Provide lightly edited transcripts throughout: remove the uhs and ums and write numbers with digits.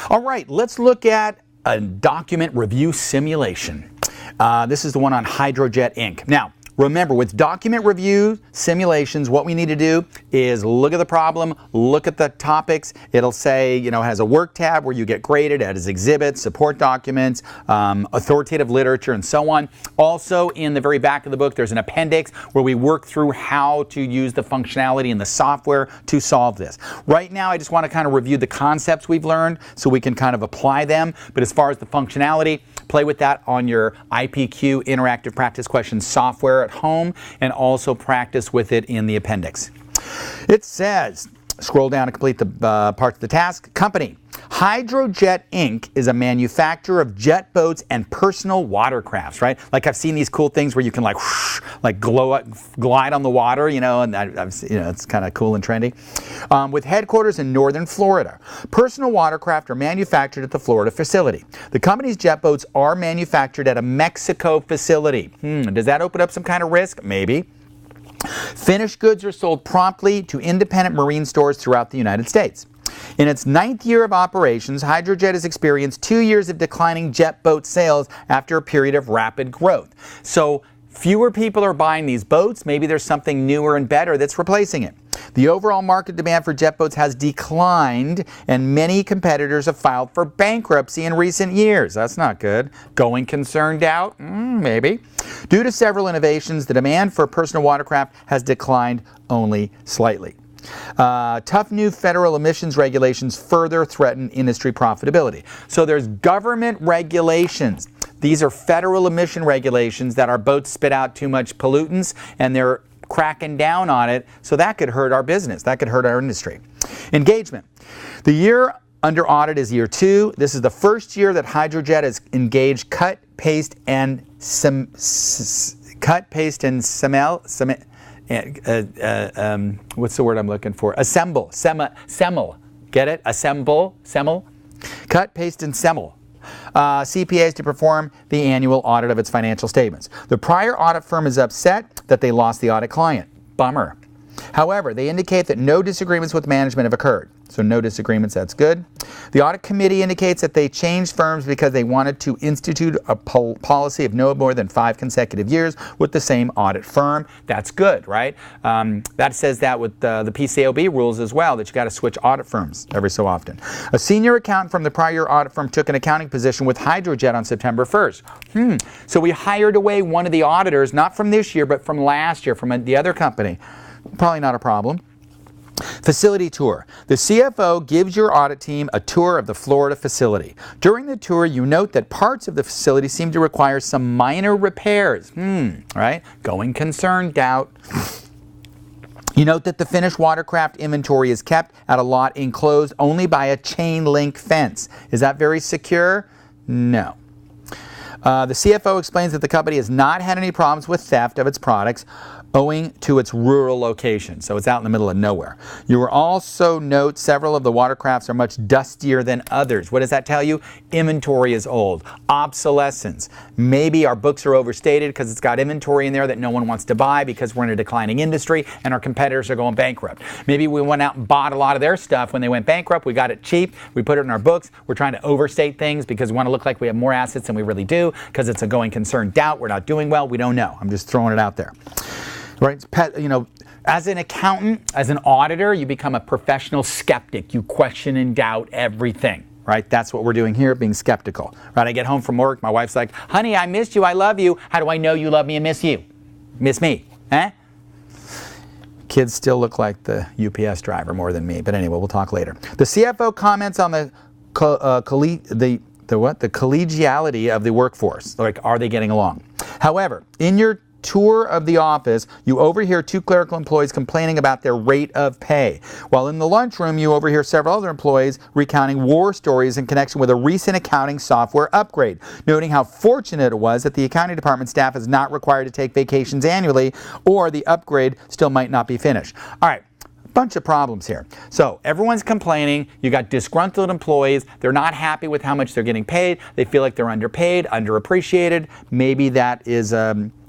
All right, let's look at a document review simulation. This is the one on Hydrojet Inc. Now, remember, with document review simulations, what we need to do is look at the problem, look at the topics. It'll say, it has a work tab where you get graded as exhibits, support documents, authoritative literature, and so on. Also, in the very back of the book, there's an appendix where we work through how to use the functionality in the software to solve this. Right now, I just want to kind of review the concepts we've learned so we can kind of apply them. But as far as the functionality, play with that on your IPQ interactive practice questions software at home, and also practice with it in the appendix. It says, scroll down to complete the parts of the task. Company. Hydrojet Inc. is a manufacturer of jet boats and personal watercrafts, right? Like I've seen these cool things where you can glide on the water, and it's kind of cool and trendy. With headquarters in northern Florida. Personal watercraft are manufactured at the Florida facility. The company's jet boats are manufactured at a Mexico facility. Does that open up some kind of risk? Maybe. Finished goods are sold promptly to independent marine stores throughout the United States. In its 9th year of operations, Hydrojet has experienced 2 years of declining jet boat sales after a period of rapid growth. So fewer people are buying these boats. Maybe there's something newer and better that's replacing it. The overall market demand for jet boats has declined, and many competitors have filed for bankruptcy in recent years. That's not good. Going concern doubt? Maybe. Due to several innovations, the demand for personal watercraft has declined only slightly. Tough new federal emissions regulations further threaten industry profitability. So there's government regulations. These are federal emission regulations that our boats spit out too much pollutants, and they're cracking down on it. So that could hurt our business. That could hurt our industry. Engagement. The year under audit is year 2. This is the first year that Hydrojet has engaged cut, paste, and what's the word I'm looking for? Assemble. Semmel. Get it? Assemble. Semmel. Cut, paste, and semmel. CPAs to perform the annual audit of its financial statements. The prior audit firm is upset that they lost the audit client. Bummer. However, they indicate that no disagreements with management have occurred. So no disagreements, that's good. The audit committee indicates that they changed firms because they wanted to institute a policy of no more than 5 consecutive years with the same audit firm. That's good, right? That says that with the PCAOB rules as well, that you got to switch audit firms every so often. A senior accountant from the prior audit firm took an accounting position with Hydrojet on September 1st. So we hired away one of the auditors, not from this year, but from last year, from the other company. Probably not a problem. Facility tour. The CFO gives your audit team a tour of the Florida facility. During the tour, you note that parts of the facility seem to require some minor repairs. Right? Going concern doubt. You note that the finished watercraft inventory is kept at a lot enclosed only by a chain link fence. Is that very secure? No. The CFO explains that the company has not had any problems with theft of its products owing to its rural location. So it's out in the middle of nowhere. You will also note several of the watercrafts are much dustier than others. What does that tell you? Inventory is old. Obsolescence. Maybe our books are overstated because it's got inventory in there that no one wants to buy because we're in a declining industry and our competitors are going bankrupt. Maybe we went out and bought a lot of their stuff when they went bankrupt. We got it cheap. We put it in our books. We're trying to overstate things because we want to look like we have more assets than we really do because it's a going concern doubt. We're not doing well. We don't know. I'm just throwing it out there. Right? As an accountant, as an auditor, you become a professional skeptic. You question and doubt everything. Right? That's what we're doing here, being skeptical. Right? I get home from work, my wife's like, honey, I missed you, I love you. How do I know you love me and miss you? Miss me? Eh? Kids still look like the UPS driver more than me. But anyway, we'll talk later. The CFO comments on the collegiality of the workforce. Like, are they getting along? However, in your tour of the office, you overhear 2 clerical employees complaining about their rate of pay. While in the lunchroom, you overhear several other employees recounting war stories in connection with a recent accounting software upgrade, noting how fortunate it was that the accounting department staff is not required to take vacations annually, or the upgrade still might not be finished. All right. Bunch of problems here. So everyone's complaining. You got disgruntled employees. They're not happy with how much they're getting paid. They feel like they're underpaid, underappreciated. Maybe that is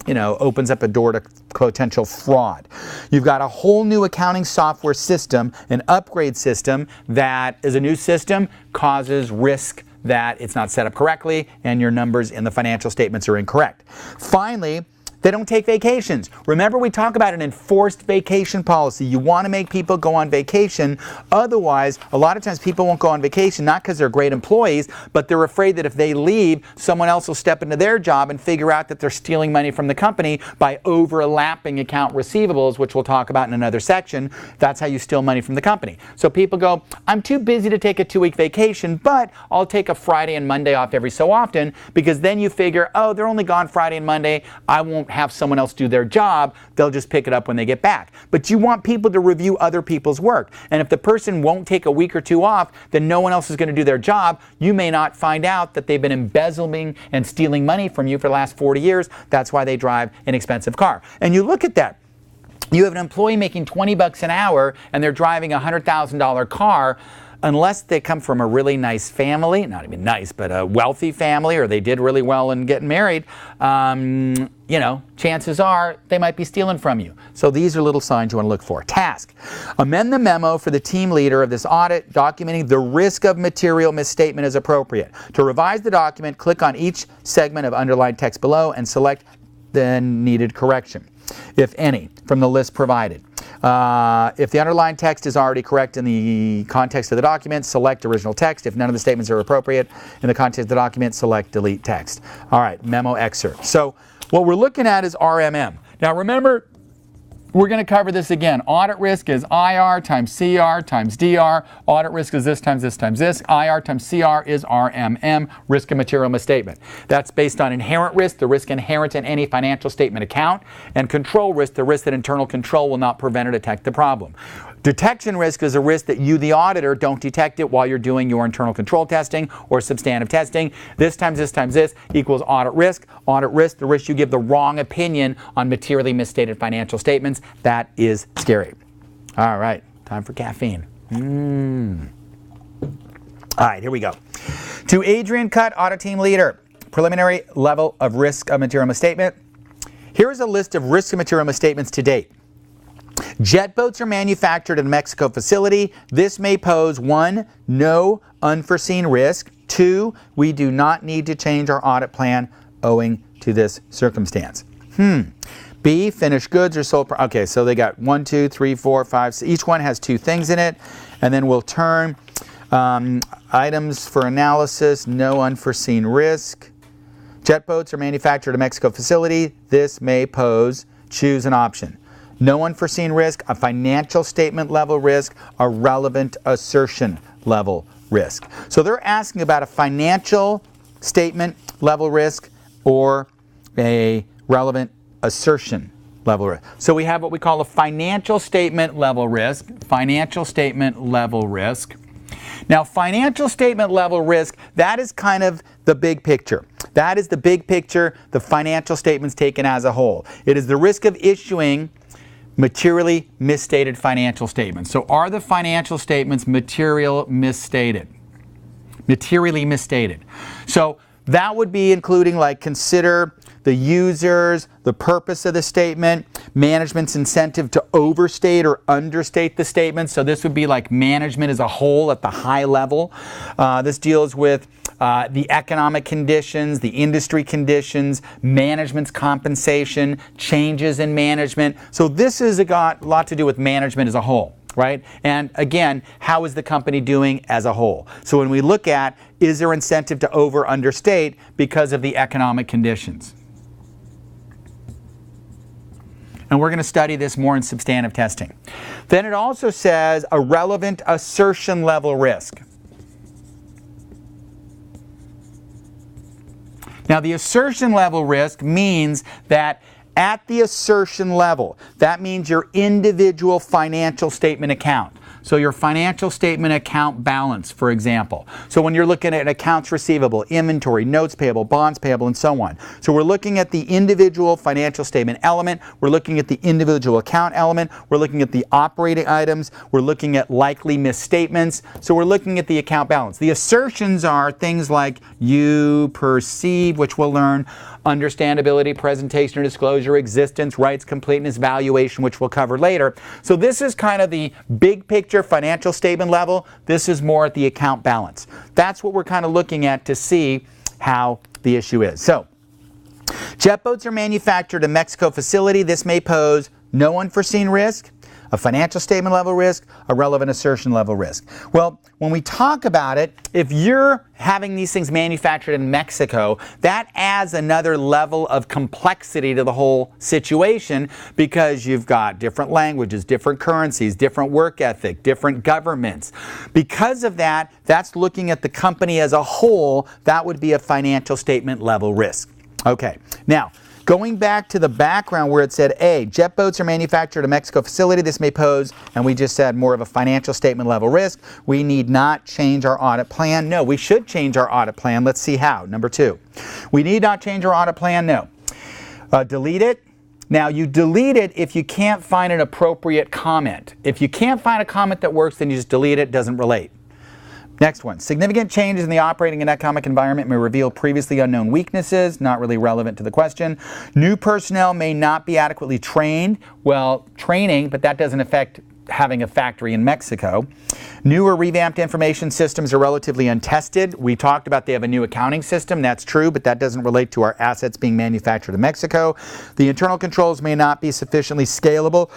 opens up a door to potential fraud. You've got a whole new accounting software system, an upgrade system that is a new system, causes risk that it's not set up correctly and your numbers in the financial statements are incorrect. Finally, they don't take vacations. Remember, we talk about an enforced vacation policy. You want to make people go on vacation. Otherwise, a lot of times people won't go on vacation, not because they're great employees, but they're afraid that if they leave, someone else will step into their job and figure out that they're stealing money from the company by overlapping account receivables, which we'll talk about in another section. That's how you steal money from the company. So people go, I'm too busy to take a 2-week vacation, but I'll take a Friday and Monday off every so often, because then you figure, oh, they're only gone Friday and Monday. I won't have someone else do their job. They'll just pick it up when they get back. But you want people to review other people's work. And if the person won't take a week or 2 off, then no one else is going to do their job. You may not find out that they've been embezzling and stealing money from you for the last 40 years. That's why they drive an expensive car. And you look at that. You have an employee making $20 an hour and they're driving a $100,000 car. Unless they come from a really nice family, not even nice, but a wealthy family, or they did really well in getting married, chances are they might be stealing from you. So these are little signs you want to look for. Task: amend the memo for the team leader of this audit documenting the risk of material misstatement as appropriate. To revise the document, click on each segment of underlined text below and select the needed correction, if any, from the list provided. If the underlined text is already correct in the context of the document, select original text. If none of the statements are appropriate in the context of the document, select delete text. All right, memo excerpt. So what we're looking at is RMM. Now remember, we're going to cover this again. Audit risk is IR times CR times DR. Audit risk is this times this times this. IR times CR is RMM, risk of material misstatement. That's based on inherent risk, the risk inherent in any financial statement account, and control risk, the risk that internal control will not prevent or detect the problem. Detection risk is a risk that you, the auditor, don't detect it while you're doing your internal control testing or substantive testing. This times this times this equals audit risk. Audit risk, the risk you give the wrong opinion on materially misstated financial statements. That is scary. All right, time for caffeine. All right, here we go. To Adrian Cutt, audit team leader, preliminary level of risk of material misstatement. Here is a list of risk of material misstatements to date. Jet boats are manufactured in a Mexico facility. This may pose 1, no unforeseen risk. 2, we do not need to change our audit plan owing to this circumstance. B, finished goods are sold. Okay, so they got 1, 2, 3, 4, 5. So each one has 2 things in it. And then we'll turn items for analysis, no unforeseen risk. Jet boats are manufactured at a Mexico facility. This may pose, choose an option. No unforeseen risk, a financial statement level risk, a relevant assertion level risk. So they're asking about a financial statement level risk or a relevant assertion level risk. So we have what we call a financial statement level risk. Financial statement level risk. Now, financial statement level risk, that is kind of the big picture. That is the big picture, the financial statements taken as a whole. It is the risk of issuing materially misstated financial statements. So are the financial statements materially misstated? Materially misstated. So that would be including, like, consider the users, the purpose of the statement, management's incentive to overstate or understate the statement. So this would be like management as a whole at the high level. This deals with the economic conditions, the industry conditions, management's compensation, changes in management. So this has got a lot to do with management as a whole, right? And again, how is the company doing as a whole? So when we look at, is there incentive to understate because of the economic conditions? And we're going to study this more in substantive testing. Then it also says a relevant assertion level risk. Now, the assertion level risk means that at the assertion level, that means your individual financial statement account. So your financial statement account balance, for example. So when you're looking at accounts receivable, inventory, notes payable, bonds payable, and so on. So we're looking at the individual financial statement element. We're looking at the individual account element. We're looking at the operating items. We're looking at likely misstatements. So we're looking at the account balance. The assertions are things like you perceive, which we'll learn, understandability, presentation or disclosure, existence, rights, completeness, valuation, which we'll cover later. So this is kind of the big picture financial statement level. This is more at the account balance. That's what we're kind of looking at to see how the issue is. So, jet boats are manufactured in Mexico facility. This may pose no unforeseen risk, a financial statement level risk, a relevant assertion level risk. Well, when we talk about it, if you're having these things manufactured in Mexico, that adds another level of complexity to the whole situation because you've got different languages, different currencies, different work ethic, different governments. Because of that, that's looking at the company as a whole. That would be a financial statement level risk. Okay, now, going back to the background where it said A, jet boats are manufactured at a Mexico facility. This may pose, and we just said, more of a financial statement level risk. We need not change our audit plan. No, we should change our audit plan. Let's see how. Number 2, we need not change our audit plan. No. Delete it. Now, you delete it if you can't find an appropriate comment. If you can't find a comment that works, then you just delete it. It doesn't relate. Next one, significant changes in the operating and economic environment may reveal previously unknown weaknesses, not really relevant to the question. New personnel may not be adequately trained. Well, training, but that doesn't affect having a factory in Mexico. New or revamped information systems are relatively untested. We talked about they have a new accounting system. That's true, but that doesn't relate to our assets being manufactured in Mexico. The internal controls may not be sufficiently scalable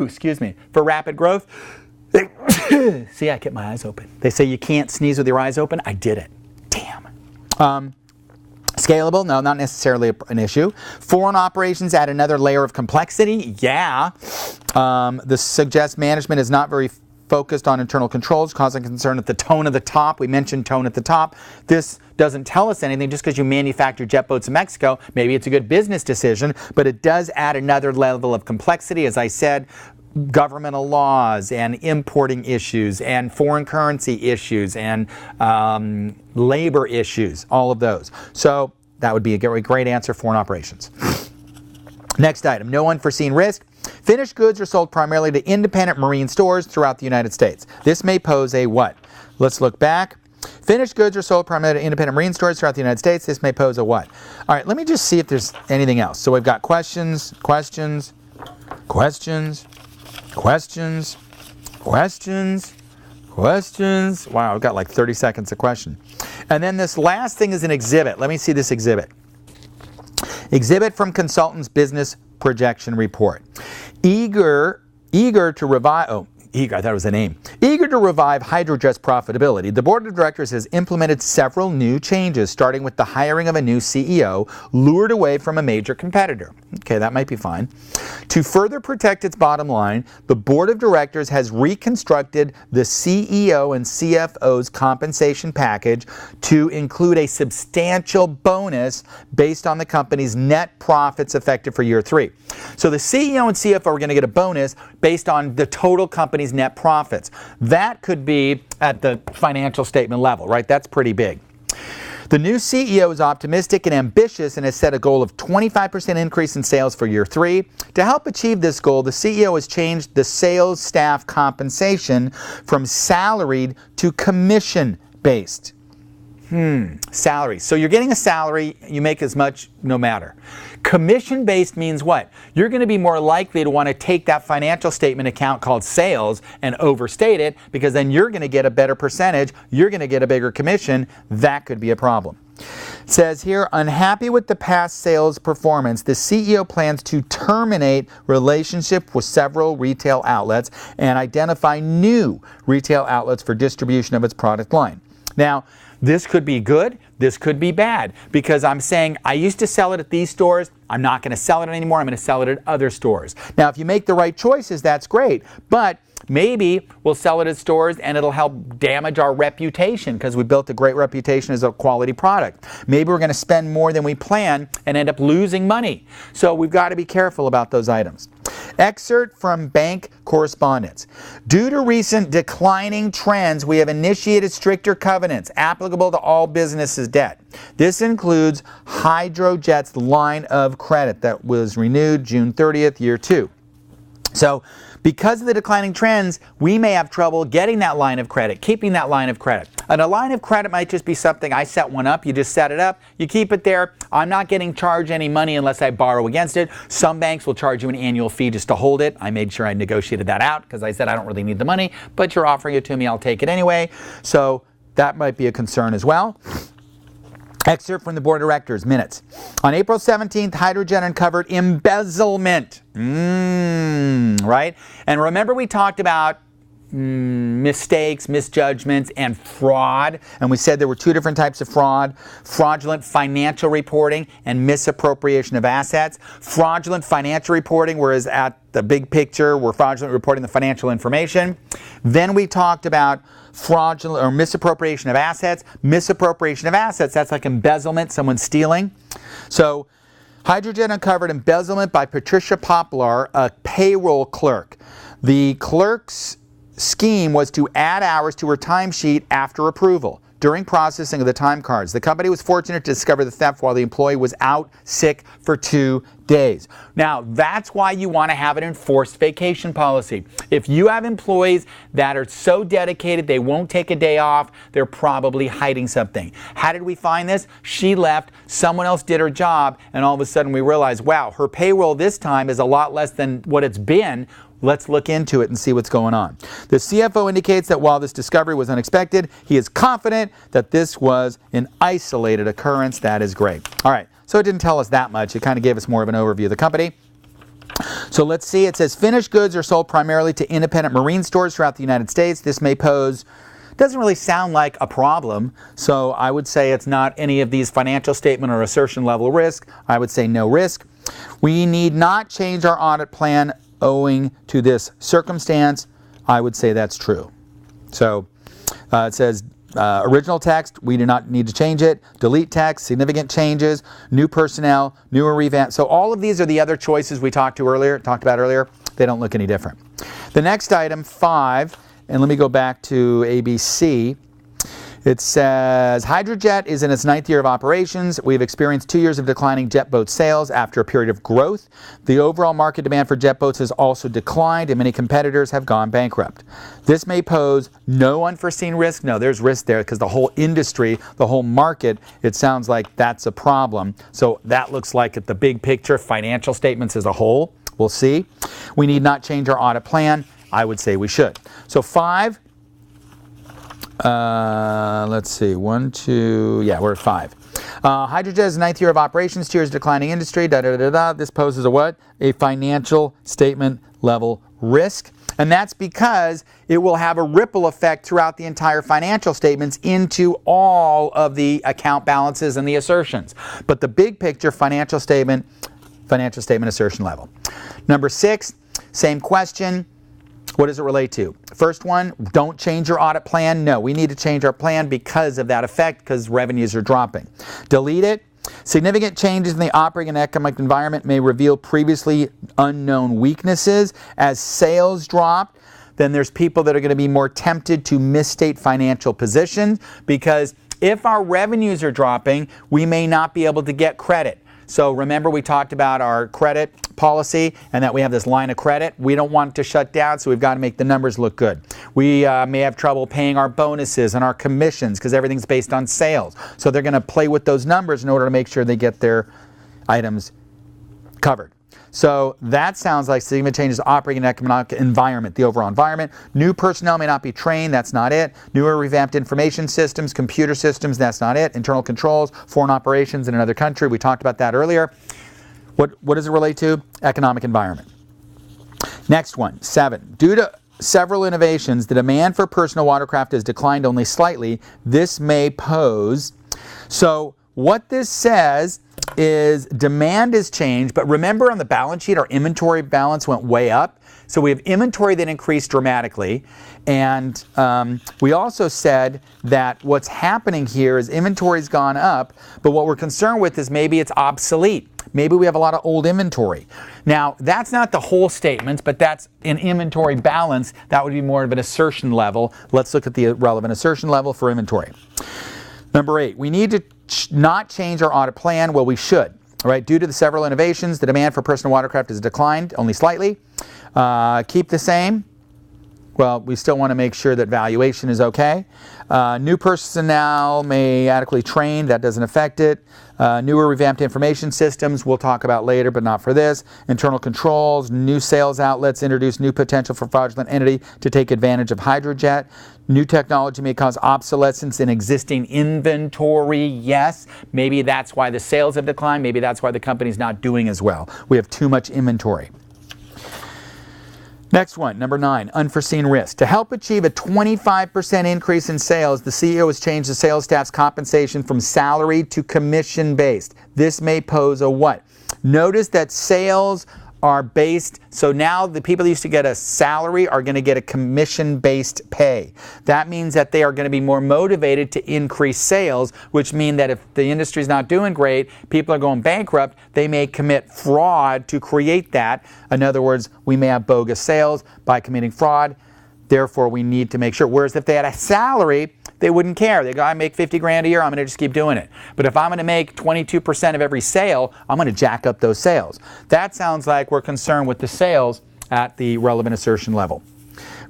excuse me, for rapid growth. See, I kept my eyes open. They say you can't sneeze with your eyes open. I did it. Damn. Scalable? No, not necessarily an issue. Foreign operations add another layer of complexity. Yeah. This suggests management is not very focused on internal controls, causing concern at the tone of the top. We mentioned tone at the top. This doesn't tell us anything just because you manufacture jet boats in Mexico. Maybe it's a good business decision, but it does add another level of complexity. As I said, governmental laws and importing issues and foreign currency issues and labor issues, all of those. So that would be a great answer, foreign operations. Next item, no unforeseen risk. Finished goods are sold primarily to independent marine stores throughout the United States. This may pose a what? Let's look back. Finished goods are sold primarily to independent marine stores throughout the United States. This may pose a what? All right, let me just see if there's anything else. So we've got questions. Wow, I've got like 30 seconds of question. And then this last thing is an exhibit. Let me see this exhibit. Exhibit from consultant's business projection report. Eager to revive, I thought it was a name. Eager to revive Hydrojet's profitability, the board of directors has implemented several new changes, starting with the hiring of a new CEO, lured away from a major competitor. Okay, that might be fine. To further protect its bottom line, the board of directors has reconstructed the CEO and CFO's compensation package to include a substantial bonus based on the company's net profits effective for year 3. So the CEO and CFO are going to get a bonus based on the total company's net profits. That could be at the financial statement level, right? That's pretty big. The new CEO is optimistic and ambitious and has set a goal of 25% increase in sales for year 3. To help achieve this goal, the CEO has changed the sales staff compensation from salaried to commission-based. Salary. So you're getting a salary, you make as much no matter. Commission-based means what? You're going to be more likely to want to take that financial statement account called sales and overstate it because then you're going to get a better percentage, you're going to get a bigger commission. That could be a problem. It says here, unhappy with the past sales performance, the CEO plans to terminate relationship with several retail outlets and identify new retail outlets for distribution of its product line. Now, this could be good, this could be bad, because I'm saying I used to sell it at these stores, I'm not going to sell it anymore, I'm going to sell it at other stores. Now, if you make the right choices, that's great, but maybe we'll sell it at stores and it'll help damage our reputation because we built a great reputation as a quality product. Maybe we're going to spend more than we plan and end up losing money. So we've got to be careful about those items. Excerpt from bank correspondence. Due to recent declining trends, we have initiated stricter covenants applicable to all businesses' debt. This includes Hydrojet's line of credit that was renewed June 30th, year 2. So, because of the declining trends, we may have trouble getting that line of credit, keeping that line of credit. And a line of credit might just be something, I set one up, you just set it up, you keep it there. I'm not getting charged any money unless I borrow against it. Some banks will charge you an annual fee just to hold it. I made sure I negotiated that out because I said I don't really need the money, but you're offering it to me, I'll take it anyway. So that might be a concern as well. Excerpt from the Board of Directors minutes. On April 17th, Hydrojet uncovered embezzlement. Right? And remember we talked about mistakes, misjudgments, and fraud. And we said there were two different types of fraud: fraudulent financial reporting and misappropriation of assets. Fraudulent financial reporting, whereas at the big picture, we're fraudulent reporting the financial information. Then we talked about fraudulent or misappropriation of assets. Misappropriation of assets, that's like embezzlement, someone stealing. So Hydrojet uncovered embezzlement by Patricia Poplar, a payroll clerk. The clerk's scheme was to add hours to her timesheet after approval during processing of the time cards. The company was fortunate to discover the theft while the employee was out sick for 2 days. Now, that's why you want to have an enforced vacation policy. If you have employees that are so dedicated they won't take a day off, they're probably hiding something. How did we find this? She left, someone else did her job, and all of a sudden we realized, wow, her payroll this time is a lot less than what it's been. Let's look into it and see what's going on. The CFO indicates that while this discovery was unexpected, he is confident that this was an isolated occurrence. That is great. All right, so it didn't tell us that much. It kind of gave us more of an overview of the company. So let's see. It says finished goods are sold primarily to independent marine stores throughout the United States. This may pose, doesn't really sound like a problem. So I would say it's not any of these financial statement or assertion level risk. I would say no risk. We need not change our audit plan owing to this circumstance. I would say that's true. So it says original text, we do not need to change it. Delete text, significant changes, new personnel, newer revamp. So all of these are the other choices we talked about earlier. They don't look any different. The next item, 5, and let me go back to ABC. It says, Hydrojet is in its 9th year of operations. We've experienced 2 years of declining jet boat sales after a period of growth. The overall market demand for jet boats has also declined, and many competitors have gone bankrupt. This may pose no unforeseen risk. No, there's risk there because the whole industry, the whole market, it sounds like that's a problem. So that looks like at the big picture, financial statements as a whole. We'll see. We need not change our audit plan. I would say we should. So 5. Let's see, 1, 2, yeah, we're at 5. Hydrojet's 9th year of operations, 2 years declining industry, This poses a what? A financial statement level risk. And that's because it will have a ripple effect throughout the entire financial statements into all of the account balances and the assertions. But the big picture financial statement assertion level. Number 6, same question. What does it relate to? First one, don't change your audit plan. No, we need to change our plan because of that effect, because revenues are dropping. Delete it. Significant changes in the operating and economic environment may reveal previously unknown weaknesses. As sales drop, then there's people that are going to be more tempted to misstate financial positions, because if our revenues are dropping, we may not be able to get credit. So remember we talked about our credit policy and that we have this line of credit. We don't want it to shut down, so we've got to make the numbers look good. We may have trouble paying our bonuses and our commissions because everything's based on sales. So they're going to play with those numbers in order to make sure they get their items covered. So that sounds like significant changes to operating and economic environment, the overall environment. New personnel may not be trained, that's not it. Newer revamped information systems, computer systems, that's not it. Internal controls, foreign operations in another country, we talked about that earlier. What does it relate to? Economic environment. Next one, 7. Due to several innovations, the demand for personal watercraft has declined only slightly. This may pose. So what this says is demand has changed, but remember on the balance sheet, our inventory balance went way up. So we have inventory that increased dramatically. And we also said that what's happening here is inventory's gone up, but what we're concerned with is maybe it's obsolete. maybe we have a lot of old inventory. Now, that's not the whole statement, but that's an inventory balance. That would be more of an assertion level. Let's look at the relevant assertion level for inventory. Number 8, we need to not change our audit plan. Well, we should. All right, due to the several innovations, the demand for personal watercraft has declined only slightly. Keep the same. Well, we still want to make sure that valuation is okay. New personnel may adequately train. That doesn't affect it. Newer revamped information systems we'll talk about later, but not for this. Internal controls, new sales outlets introduce new potential for fraudulent entity to take advantage of hydrojet. New technology may cause obsolescence in existing inventory. Yes, maybe that's why the sales have declined. Maybe that's why the company's not doing as well. We have too much inventory. Next one, number 9, unforeseen risk. To help achieve a 25% increase in sales, the CEO has changed the sales staff's compensation from salary to commission-based. This may pose a what? Notice that sales are based, so now the people that used to get a salary are going to get a commission-based pay. That means that they are going to be more motivated to increase sales, which means that if the industry's not doing great, people are going bankrupt, they may commit fraud to create that. In other words, we may have bogus sales by committing fraud. Therefore, we need to make sure. Whereas if they had a salary, they wouldn't care. They go, I make 50 grand a year, I'm going to just keep doing it. But if I'm going to make 22% of every sale, I'm going to jack up those sales. That sounds like we're concerned with the sales at the relevant assertion level.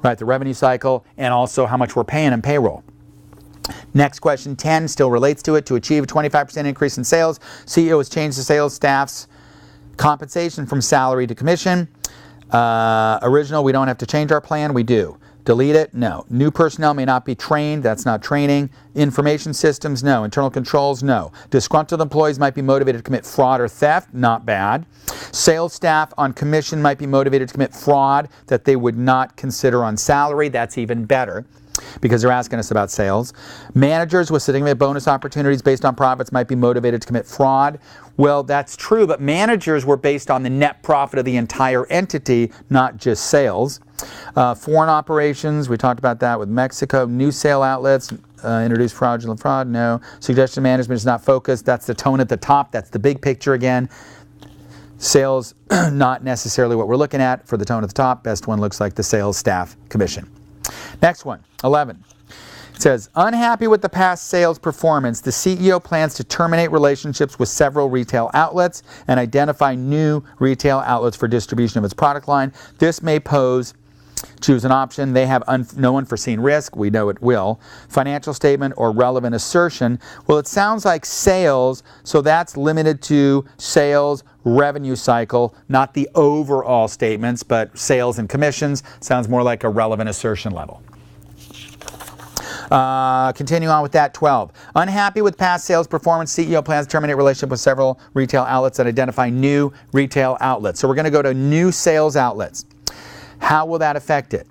Right, the revenue cycle, and also how much we're paying in payroll. Next question, 10, still relates to it. To achieve a 25% increase in sales, CEO has changed the sales staff's compensation from salary to commission. Original, we don't have to change our plan. We do. Delete it? No. New personnel may not be trained. That's not training. Information systems? No. Internal controls? No. Disgruntled employees might be motivated to commit fraud or theft? Not bad. Sales staff on commission might be motivated to commit fraud that they would not consider on salary. That's even better, because they're asking us about sales. Managers with significant bonus opportunities based on profits might be motivated to commit fraud. Well, that's true, but managers were based on the net profit of the entire entity, not just sales. Foreign operations, we talked about that with Mexico. New sale outlets, introduce fraudulent fraud, no. Suggestion management is not focused. That's the tone at the top. That's the big picture again. Sales, not necessarily what we're looking at for the tone at the top. Best one looks like the sales staff commission. Next one, 11. It says, unhappy with the past sales performance, the CEO plans to terminate relationships with several retail outlets and identify new retail outlets for distribution of its product line. This may pose, choose an option. They have no unforeseen risk. We know it will. Financial statement or relevant assertion. Well, it sounds like sales, so that's limited to sales revenue cycle, not the overall statements, but sales and commissions. Sounds more like a relevant assertion level. Continue on with that, 12. Unhappy with past sales performance, CEO plans to terminate relationship with several retail outlets and identify new retail outlets. So we're going to go to new sales outlets. How will that affect it?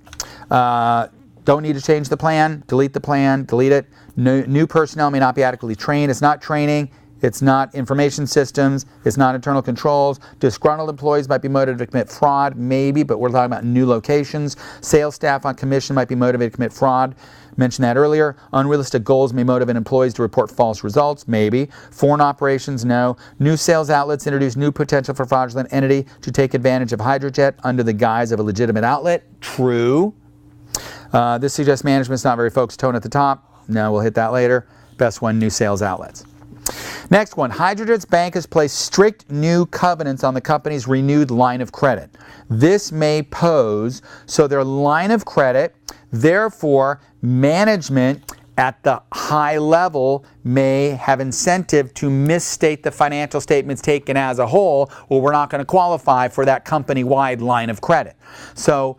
Don't need to change the plan, delete it. New personnel may not be adequately trained. It's not training. It's not information systems. It's not internal controls. Disgruntled employees might be motivated to commit fraud, maybe, but we're talking about new locations. Sales staff on commission might be motivated to commit fraud. Mentioned that earlier. Unrealistic goals may motivate employees to report false results, maybe. Foreign operations, no. New sales outlets introduce new potential for fraudulent entity to take advantage of hydrojet under the guise of a legitimate outlet. True. This suggests management's not very focused. Tone at the top. No, we'll hit that later. Best one, new sales outlets. Next one, Hydrojet's bank has placed strict new covenants on the company's renewed line of credit. This may pose, so their line of credit, therefore management at the high level may have incentive to misstate the financial statements taken as a whole, or we're not going to qualify for that company-wide line of credit. So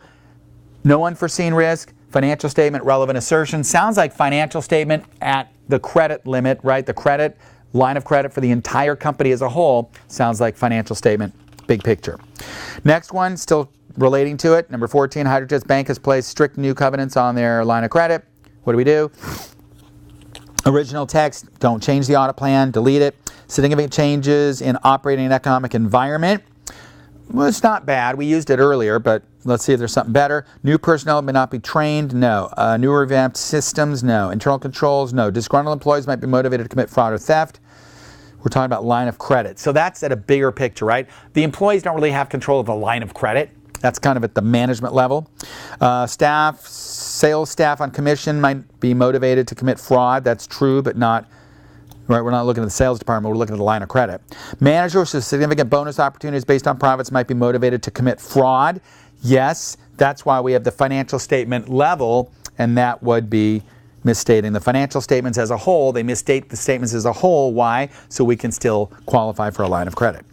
no unforeseen risk, financial statement, relevant assertion. Sounds like financial statement at the credit limit, right? The credit line of credit for the entire company as a whole sounds like financial statement, big picture. Next one, still relating to it, number 14, Hydrojet's bank has placed strict new covenants on their line of credit. What do we do? Original text, don't change the audit plan, delete it. Significant changes in operating and economic environment. Well, it's not bad. We used it earlier, but let's see if there's something better. New personnel may not be trained. No. New revamped systems. No. Internal controls. No. Disgruntled employees might be motivated to commit fraud or theft. We're talking about line of credit. So that's at a bigger picture, right? The employees don't really have control of the line of credit. That's kind of at the management level. Sales staff on commission might be motivated to commit fraud. That's true, but not, right? We're not looking at the sales department. We're looking at the line of credit. Managers with significant bonus opportunities based on profits might be motivated to commit fraud. Yes, that's why we have the financial statement level, and that would be misstating the financial statements as a whole. They misstate the statements as a whole. Why? So we can still qualify for a line of credit.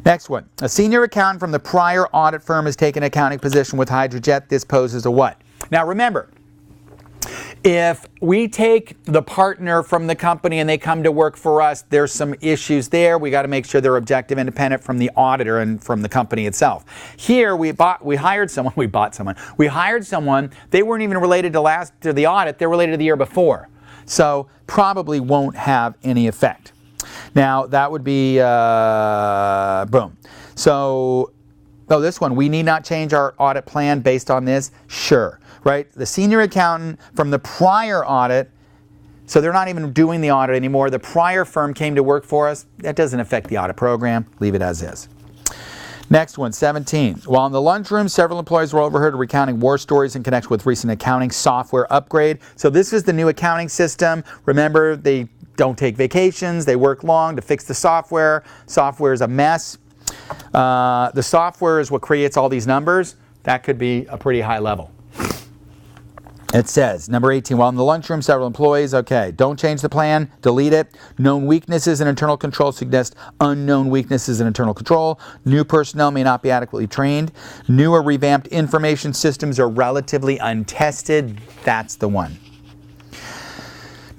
Next one. A senior accountant from the prior audit firm has taken an accounting position with Hydrojet. This poses a what? Now remember, if we take the partner from the company and they come to work for us, there's some issues there. We got to make sure they're objective, independent from the auditor and from the company itself. Here we hired someone. We hired someone. They weren't even related to the audit. They're related to the year before. So probably won't have any effect. Now that would be boom. So this one, we need not change our audit plan based on this. Sure. Right? The senior accountant from the prior audit, so they're not even doing the audit anymore. The prior firm came to work for us. That doesn't affect the audit program. Leave it as is. Next one, 17. While in the lunchroom, several employees were overheard recounting war stories in connection with recent accounting software upgrade. So this is the new accounting system. Remember, they don't take vacations. They work long to fix the software. Software is a mess. The software is what creates all these numbers. That could be a pretty high level. It says, number 18, while in the lunchroom, several employees, okay, don't change the plan, delete it. Known weaknesses in internal control suggest unknown weaknesses in internal control. New personnel may not be adequately trained. New or revamped information systems are relatively untested. That's the one.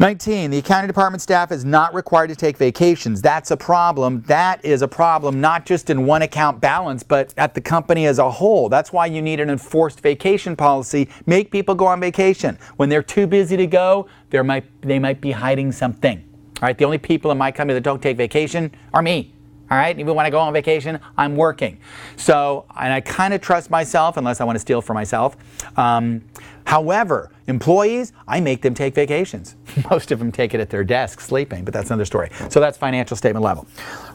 19, the accounting department staff is not required to take vacations. That's a problem. That is a problem not just in one account balance, but at the company as a whole. That's why you need an enforced vacation policy. Make people go on vacation. When they're too busy to go, they might be hiding something. All right, the only people in my company that don't take vacation are me. All right, even when I go on vacation, I'm working. So, and I kind of trust myself unless I want to steal for myself. However, employees, I make them take vacations. Most of them take it at their desk sleeping, but that's another story. So that's financial statement level.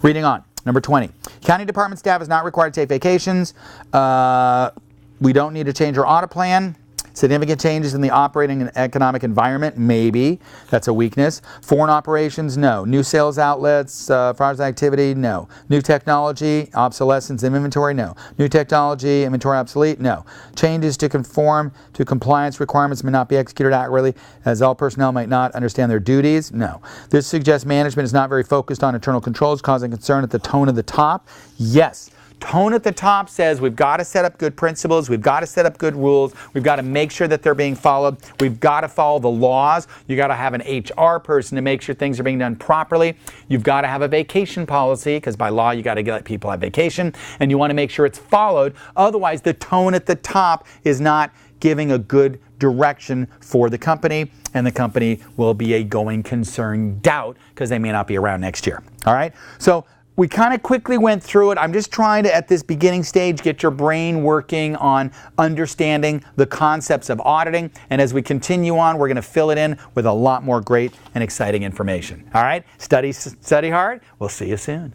Reading on, number 20. County department staff is not required to take vacations. We don't need to change our audit plan. Significant changes in the operating and economic environment, maybe. That's a weakness. Foreign operations, no. New sales outlets, fraudulent activity, no. New technology, obsolescence in inventory, no. New technology, inventory obsolete, no. Changes to conform to compliance requirements may not be executed accurately, as all personnel might not understand their duties, no. This suggests management is not very focused on internal controls, causing concern at the tone of the top. Yes. Tone at the top says we've got to set up good principles, we've got to set up good rules, we've got to make sure that they're being followed, we've got to follow the laws, you've got to have an HR person to make sure things are being done properly, you've got to have a vacation policy, because by law you got to let people have vacation, and you want to make sure it's followed. Otherwise, the tone at the top is not giving a good direction for the company, and the company will be a going concern doubt because they may not be around next year. All right? So we kind of quickly went through it. I'm just trying to, at this beginning stage, get your brain working on understanding the concepts of auditing. And as we continue on, we're going to fill it in with a lot more great and exciting information. All right? Study hard. We'll see you soon.